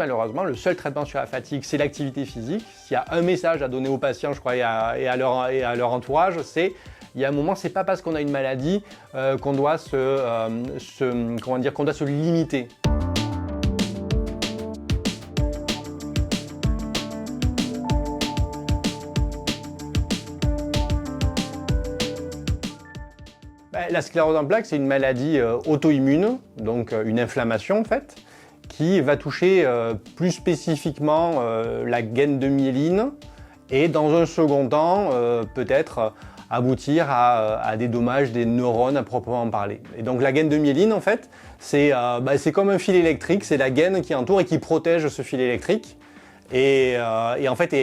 malheureusement. Le seul traitement sur la fatigue, c'est l'activité physique. S'il y a un message à donner aux patients, je crois, et à leur entourage, c'est il y a un moment, c'est pas parce qu'on a une maladie qu'on doit qu'on doit se limiter. La sclérose en plaques, c'est une maladie auto-immune, donc une inflammation en fait, qui va toucher plus spécifiquement la gaine de myéline et dans un second temps peut-être aboutir à des dommages des neurones à proprement parler. Et donc la gaine de myéline en fait, c'est comme un fil électrique, c'est la gaine qui entoure et qui protège ce fil électrique. Et en fait,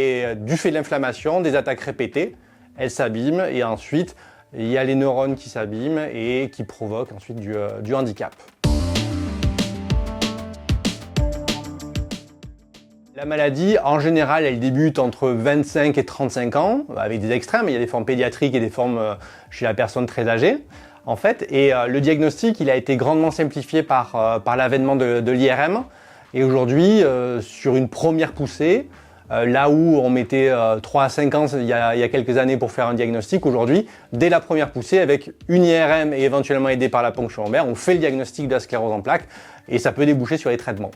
du fait de l'inflammation, des attaques répétées, elle s'abîme et ensuite il y a les neurones qui s'abîment et qui provoquent ensuite du handicap. La maladie, en général, elle débute entre 25 et 35 ans, avec des extrêmes. Il y a des formes pédiatriques et des formes chez la personne très âgée, en fait. Et le diagnostic, il a été grandement simplifié par l'avènement de l'IRM. Et aujourd'hui, sur une première poussée, là où on mettait 3 à 5 ans il y a quelques années pour faire un diagnostic, aujourd'hui, dès la première poussée, avec une IRM et éventuellement aidé par la ponction lombaire, on fait le diagnostic de la sclérose en plaques et ça peut déboucher sur les traitements.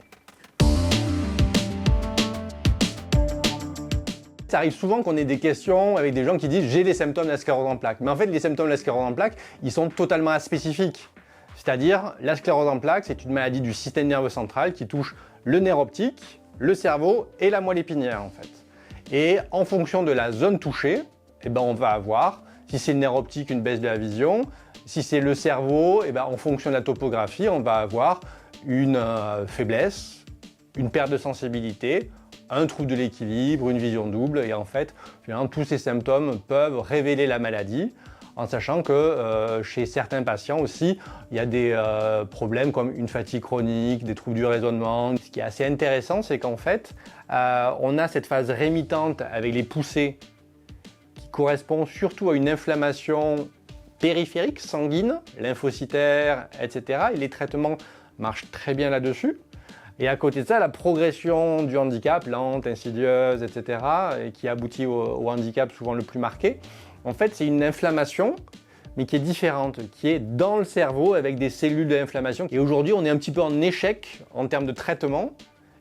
Ça arrive souvent qu'on ait des questions avec des gens qui disent « j'ai les symptômes de la sclérose en plaques ». Mais en fait, les symptômes de la sclérose en plaques, ils sont totalement aspécifiques. C'est-à-dire, la sclérose en plaques, c'est une maladie du système nerveux central qui touche le nerf optique, le cerveau et la moelle épinière en fait. Et en fonction de la zone touchée, on va avoir, si c'est le nerf optique, une baisse de la vision, si c'est le cerveau, en fonction de la topographie, on va avoir une faiblesse, une perte de sensibilité, un trouble de l'équilibre, une vision double et en fait, finalement, tous ces symptômes peuvent révéler la maladie. En sachant que chez certains patients aussi, il y a des problèmes comme une fatigue chronique, des troubles du raisonnement. Ce qui est assez intéressant, c'est qu'en fait, on a cette phase rémitante avec les poussées qui correspond surtout à une inflammation périphérique, sanguine, lymphocytaire, etc. Et les traitements marchent très bien là-dessus. Et à côté de ça, la progression du handicap, lente, insidieuse, etc., et qui aboutit au handicap souvent le plus marqué, en fait, c'est une inflammation, mais qui est différente, qui est dans le cerveau avec des cellules d'inflammation. Et aujourd'hui, on est un petit peu en échec en termes de traitement.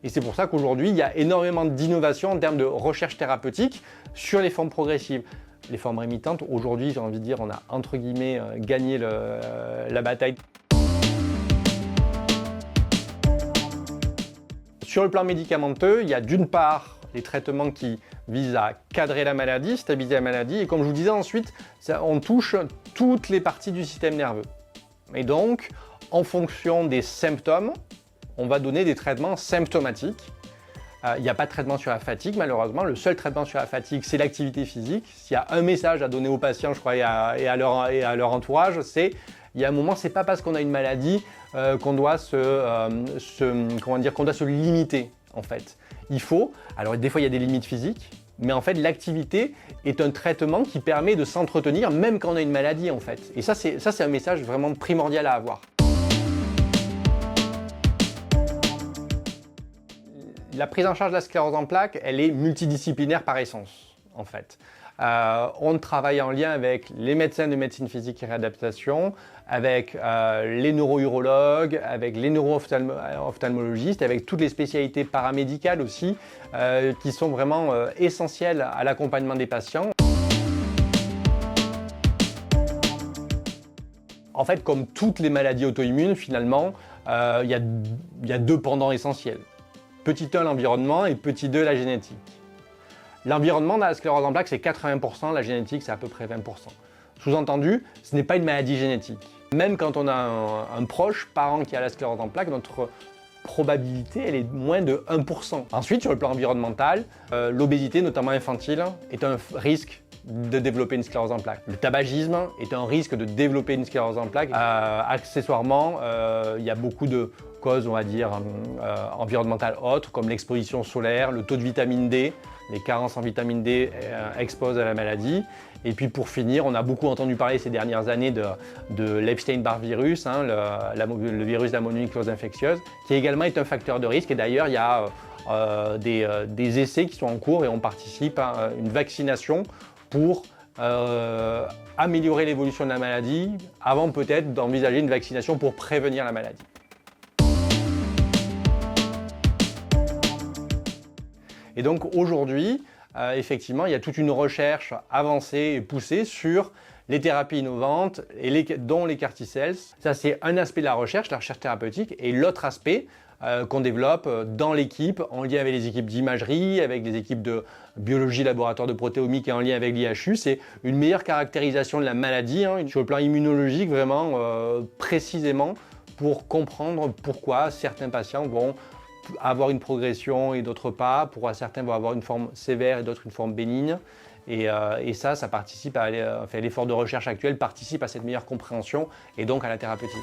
Et c'est pour ça qu'aujourd'hui, il y a énormément d'innovations en termes de recherche thérapeutique sur les formes progressives. Les formes rémitantes, aujourd'hui, j'ai envie de dire, on a entre guillemets gagné la bataille. Sur le plan médicamenteux, il y a d'une part les traitements qui visent à cadrer la maladie, stabiliser la maladie, et comme je vous disais ensuite, on touche toutes les parties du système nerveux. Et donc, en fonction des symptômes, on va donner des traitements symptomatiques. Il n'y a pas de traitement sur la fatigue, malheureusement. Le seul traitement sur la fatigue, c'est l'activité physique. S'il y a un message à donner aux patients, je crois, et à leur entourage, c'est il y a un moment, c'est pas parce qu'on a une maladie qu'on doit qu'on doit se limiter, en fait. Alors des fois il y a des limites physiques, mais en fait l'activité est un traitement qui permet de s'entretenir même quand on a une maladie en fait. Et ça c'est un message vraiment primordial à avoir. La prise en charge de la sclérose en plaques, elle est multidisciplinaire par essence en fait. On travaille en lien avec les médecins de médecine physique et réadaptation, avec les neurourologues, avec les neuro-ophtalmologistes, avec toutes les spécialités paramédicales aussi, qui sont vraiment essentielles à l'accompagnement des patients. En fait, comme toutes les maladies auto-immunes, finalement, il y a deux pendants essentiels. Petit 1, l'environnement, et petit 2, la génétique. L'environnement dans la sclérose en plaques, c'est 80%, la génétique, c'est à peu près 20%. Sous-entendu, ce n'est pas une maladie génétique. Même quand on a un proche parent qui a la sclérose en plaques, notre probabilité, elle est moins de 1%. Ensuite, sur le plan environnemental, l'obésité, notamment infantile, est un risque de développer une sclérose en plaques. Le tabagisme est un risque de développer une sclérose en plaques. Accessoirement, il y a beaucoup de causes, on va dire, environnementales autres, comme l'exposition solaire, le taux de vitamine D. Les carences en vitamine D exposent à la maladie. Et puis pour finir, on a beaucoup entendu parler ces dernières années de l'Epstein-Barr virus, le virus de la mononucléose infectieuse, qui également est un facteur de risque. Et d'ailleurs, il y a des essais qui sont en cours et on participe à une vaccination pour améliorer l'évolution de la maladie avant peut-être d'envisager une vaccination pour prévenir la maladie. Et donc aujourd'hui, effectivement, il y a toute une recherche avancée et poussée sur les thérapies innovantes, dont les CAR T-cells. Ça, c'est un aspect de la recherche thérapeutique. Et l'autre aspect qu'on développe dans l'équipe, en lien avec les équipes d'imagerie, avec les équipes de biologie, laboratoire de protéomique et en lien avec l'IHU, c'est une meilleure caractérisation de la maladie, sur le plan immunologique, vraiment précisément pour comprendre pourquoi certains patients vont avoir une progression et d'autres pas, pourquoi certains vont avoir une forme sévère et d'autres une forme bénigne. Et ça participe à l'effort de recherche actuel participe à cette meilleure compréhension et donc à la thérapeutique.